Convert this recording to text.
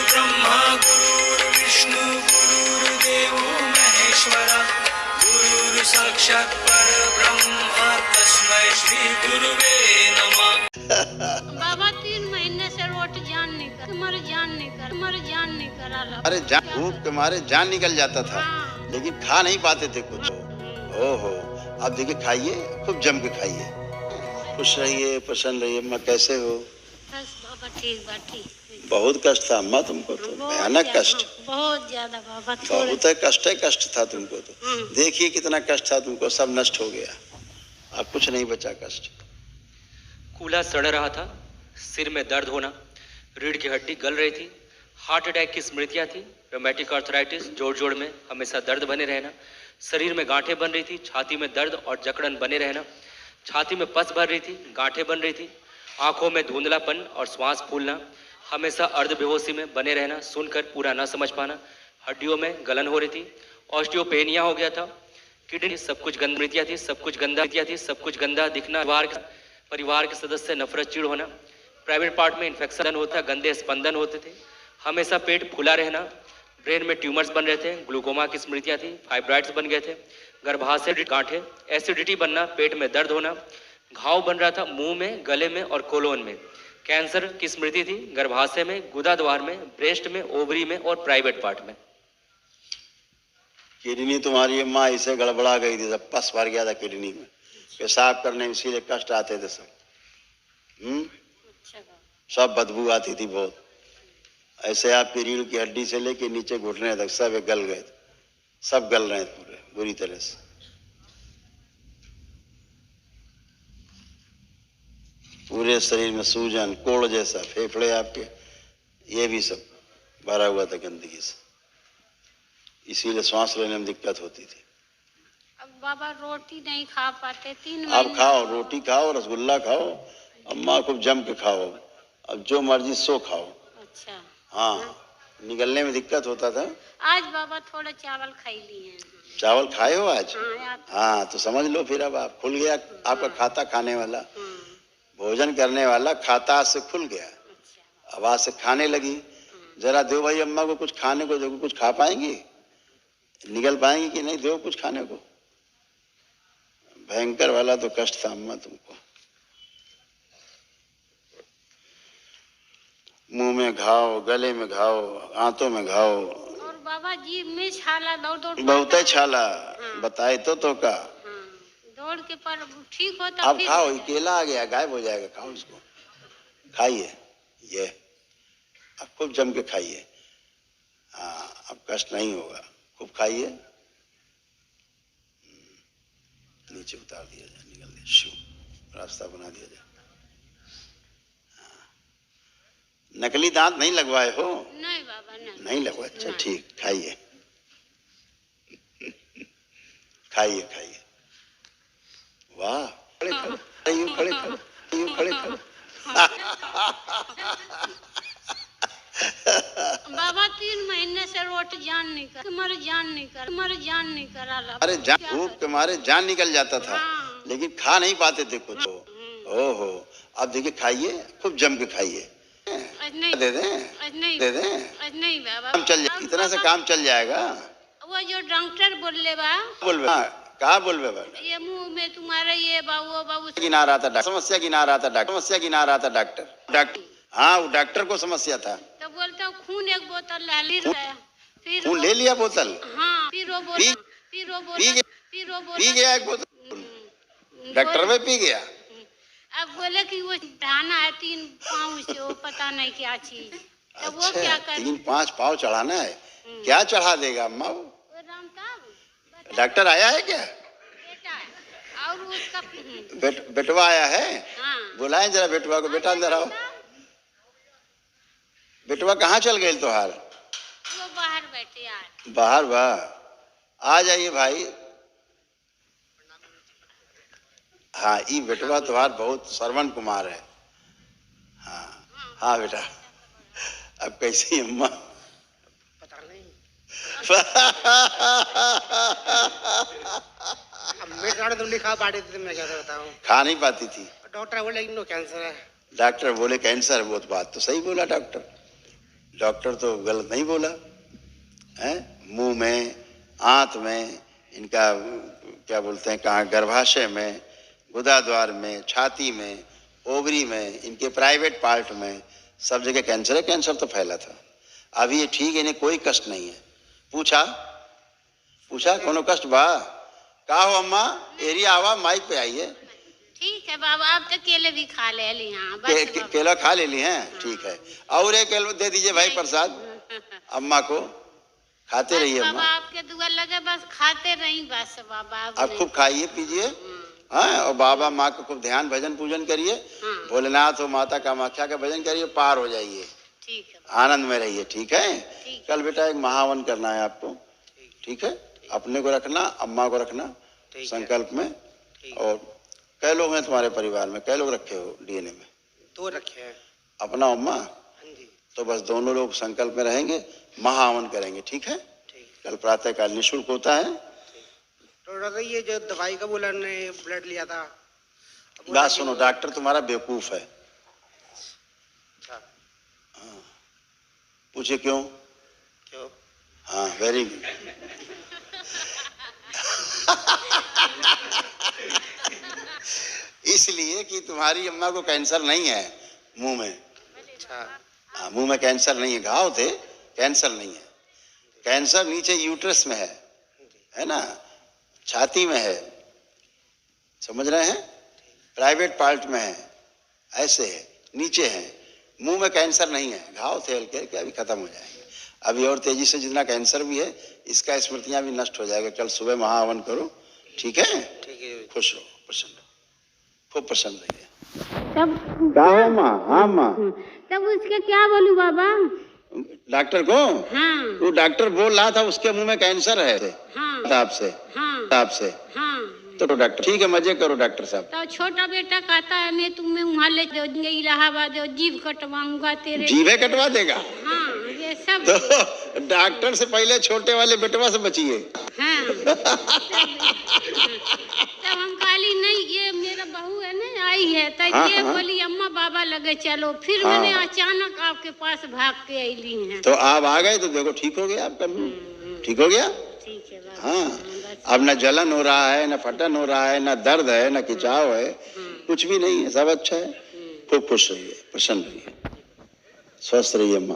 ब्रह्मा गुरुर्विष्णु गुरुर्देवो महेश्वरा गुरुर् साक्षात् परब्रह्म तस्मै श्री गुरुवे नमः। बाबा 3 महीने से रोटी जान नहीं कर, तुम्हारी जान नहीं करा ला। अरे भूख के मारे जान निकल जाता था। हाँ। लेकिन खा नहीं पाते थे कुछ। ओहो, अब देखिए खाइए, खूब जम के खाइए। खुश रहिए, प्रसन्न रहिए। अम्मा कैसे हो? बस बाबा ठीक बाटी। बहुत कष्ट था अम्मा तुमको तो, भयानक कष्ट। बहुत ज्यादा बाबा। बहुत कष्ट था तुमको तो। देखिए कितना कष्ट था तुमको, सब नष्ट हो गया। अब कुछ नहीं बचा कष्ट। कूल्हा सड़ रहा था, सिर में दर्द होना, रीढ़ की हड्डी गल रही थी, हार्ट अटैक की स्मृतियां थी, रोमैटिक आर्थराइटिस, जोड़ में हमेशा दर्द बने रहना, शरीर में गांठें बन रही थी, छाती में दर्द और जकड़न बने रहना, छाती में पस भर रही थी, गांठें बन रही थी, आंखों में धुंधलापन और श्वास फूलना, हमेशा अर्ध बेहोशी में बने रहना, सुनकर पूरा न समझ पाना, हड्डियों में गलन हो रही थी, ऑस्टियोपेनिया हो गया था, किडनी सब कुछ गंदा थी, सब कुछ गंदा दिखना, परिवार के सदस्य से नफरत चिड़ होना, प्राइवेट पार्ट में इन्फेक्शन होता, गंदे स्पंदन होते थे, हमेशा पेट फूला रहना, ब्रेन में ट्यूमर्स बन रहे थे, ग्लूकोमा की स्मृतियां थी, फाइब्रॉइड्स बन गए थे, गर्भाशय गांठें, एसिडिटी बनना, पेट में दर्द होना, घाव बन रहा था मुंह में, गले में और कोलोन में, कैंसर की स्मृति थी, गर्भाशय में, गुदाद्वार में, ब्रेस्ट में, ओवरी में और प्राइवेट पार्ट में। किडनी तुम्हारी अम्मा इसे गड़बड़ा गई थी, सब पस भर गया था किडनी में, पेशाब करने में इसीलिए कष्ट आते थे सब। सब बदबू आती थी बहुत। ऐसे आपकी रीढ़ की हड्डी से लेके नीचे घुटने तक सब गल गए थे, सब गल रहे थे पूरे बुरी तरह से। पूरे शरीर में सूजन, कोड़ जैसा, फेफड़े आपके ये भी सब भरा हुआ था गंदगी से, इसीलिए सांस लेने में दिक्कत होती थी। अब बाबा रोटी नहीं खा पाते 3 महीने। अब खाओ, रोटी खाओ, रसगुल्ला खाओ, अम्मा खूब जम के खाओ, अब जो मर्जी सो खाओ। अच्छा। हाँ, निकलने में दिक्कत होता था। आज बाबा थोड़ा चावल खाई लिए हैं। चावल खाए हो आज? हाँ, हाँ, तो समझ लो फिर अब आप खुल गया आपका खाता खाने वाला, भोजन करने वाला खाता आज से खुल गया। अब आज से खाने लगी। जरा दो भाई अम्मा को कुछ खाने को, देखो कुछ खा पाएंगी, निकल पाएंगी कि नहीं? दो कुछ खाने को। भयंकर वाला तो कष्ट था अम्मा तुमको। मुंह में घाव, गले में घाव, आंतों में घाव, और बाबा जी में छाला दौड़ बहुत है छाला। बताए तो का दौड़ के पर ठीक होता। अब खाओ, केला आ गया, गायब हो जाएगा, खाओ इसको, खाइए ये, अब खूब जम के खाइए। हाँ, अब कष्ट नहीं होगा, खूब खाइए। नीचे उतार दिया जाए, निकल दिया, शू रास्ता बना दिया जाए। नकली दांत नहीं लगवाए हो? नहीं बाबा, नहीं लगवाए। अच्छा ठीक, खाइए खाइए खाइए। वाह, खड़े खड़े बाबा 3 महीने से रोटी जान नहीं कर, तुम्हारी जान नहीं करा ला। अरे भूख के मारे जान निकल जाता था। हाँ। लेकिन खा नहीं पाते थे कुछ। ओहो, अब देखिए खाइए, खूब जम के खाइए। नहीं दे दें? दे दें? नहीं बाबा, काम चल जाए, इतना से काम चल जाएगा। वो जो डॉक्टर बोले बा, कहा बोलबे बा? ये मुंह में तुम्हारा ये बाबू गिना रहा था डॉक्टर, समस्या गिना रहा था डॉक्टर। हाँ, वो डॉक्टर को समस्या था। तो बोलता हूँ खून एक बोतल ला, फिर खून ले लिया बोतल। हाँ, फिर वो पी गया एक बोतल, डॉक्टर में पी गया। अब बोले कि वो चढ़ाना है 3 पाँव से, वो पता नहीं क्या चीज। तो वो क्या कर 3-5 पाँव चढ़ाना है? क्या चढ़ा देगा अम्मा? वो राम साहब डॉक्टर आया है क्या? बेटा है, और उसका बेटवा आया है? हाँ। बुलाएं जरा बेटवा को। बेटा अंदर आओ। बेटवा कहाँ चल गए तोहार? वो बाहर बैठे यार। बाहर आ जाइए भाई। हाँ, ये बेटवा तुम्हार बहुत श्रवण कुमार है। हाँ बेटा, अब कैसी अम्मा? पता नहीं। मैं तो नहीं खा पाती थी, मैं क्या बताऊं। खा नहीं पाती थी। डॉक्टर बोले नो कैंसर है। डॉक्टर बोले कैंसर, वो तो बात तो सही बोला डॉक्टर। डॉक्टर तो गलत नहीं बोला है। मुंह में, आंत में, इनका क्या बोलते हैं, कहाँ, गर्भाशय में, गुदाद्वार में, छाती में, ओवरी में, इनके प्राइवेट पार्ट में, सब जगह कैंसर है। कैंसर तो फैला था, अभी ये ठीक है, इन्हें कोई कष्ट नहीं है। पूछा कोनो कष्ट बा? का हो अम्मा, एरिया आवा, माइक पे आइए। ठीक है बाबा, आप तो केले भी खा ले ली। हाँ बस केला खा ले ली हैं, ठीक है। और एक केला दे दीजिए भाई प्रसाद अम्मा को, खाते रहिए बाबा, अम्मा। आपके दुआ लगे बस खाते रही बस बाबा। आप खूब खाइए पीजिए, हाँ, और बाबा माँ का खूब ध्यान भजन पूजन करिए, भोलेनाथ और माता कामाख्या का भजन करिए, पार हो जाइए, ठीक है, आनंद में रहिए, ठीक है। कल बेटा एक महावन करना है आपको, ठीक है। अपने को रखना, अम्मा को रखना संकल्प में। और कै लोग हैं तुम्हारे परिवार में, कै लोग रखे हो डीएनए में? 2 रखे हैं। अपना अम्मा? हाँ जी। तो बस दोनों लोग संकल्प में रहेंगे, महावन करेंगे, ठीक है। कल प्रातः काल निःशुल्क होता है। तो ये जो दवाई का बोला ने ब्लड लिया था, बात सुनो, डॉक्टर तुम्हारा बेवकूफ है। हाँ, पूछे क्यों? हाँ, वेरी गुड। इसलिए कि तुम्हारी अम्मा को कैंसर नहीं है मुंह में। हाँ, मुंह में कैंसर नहीं है, घाव थे, कैंसर नहीं है। कैंसर नीचे यूट्रस में है ना, छाती में है, समझ रहे हैं, प्राइवेट पार्ट में है, ऐसे है, नीचे है। मुंह में कैंसर नहीं है, घाव थे हल्के हल्के, अभी खत्म हो जाएंगे। अभी और तेजी से जितना कैंसर भी है, इसका स्मृतियां भी नष्ट हो जाएगा। कल सुबह महाहवन करो, ठीक है। खुश रहो, प्रसन्न रहो, खूब प्रसन्न रहिए। तब माँ? हाँ माँ। तब उसके क्या बोलूं बाबा? डॉक्टर को? हाँ। वो डॉक्टर बोल रहा था उसके मुंह में कैंसर है। हाँ। आपसे? हाँ। आपसे? हाँ। तो डॉक्टर, ठीक है, मजे करो डॉक्टर साहब। तो छोटा बेटा कहता है मैं तुम्हें वहाँ ले जाऊंगा इलाहाबाद, जीभ कटवाऊंगा तेरे। जीभे कटवा देगा? हाँ, ये सब। तो डॉक्टर से पहले छोटे वाले बेटवा से बचिए। हाँ। तब हम काली नहीं, ये मेरा बहू है ना आई है, तो ये बोली अम्मा बाबा लगे चलो, फिर मैंने अचानक आपके पास भाग के अली हैं। तो आप आ गए तो देखो ठीक हो गया आपका, ठीक हो गया। ठीक है बाबा। हाँ, अब न जलन हो रहा है, न फटन हो रहा है, न दर्द है, न खिंचाव है, कुछ भी नहीं है, सब अच्छा है। खूब खुश रहिए, प्रसन्न रहिए, स्वस्थ रहिए अम्मा।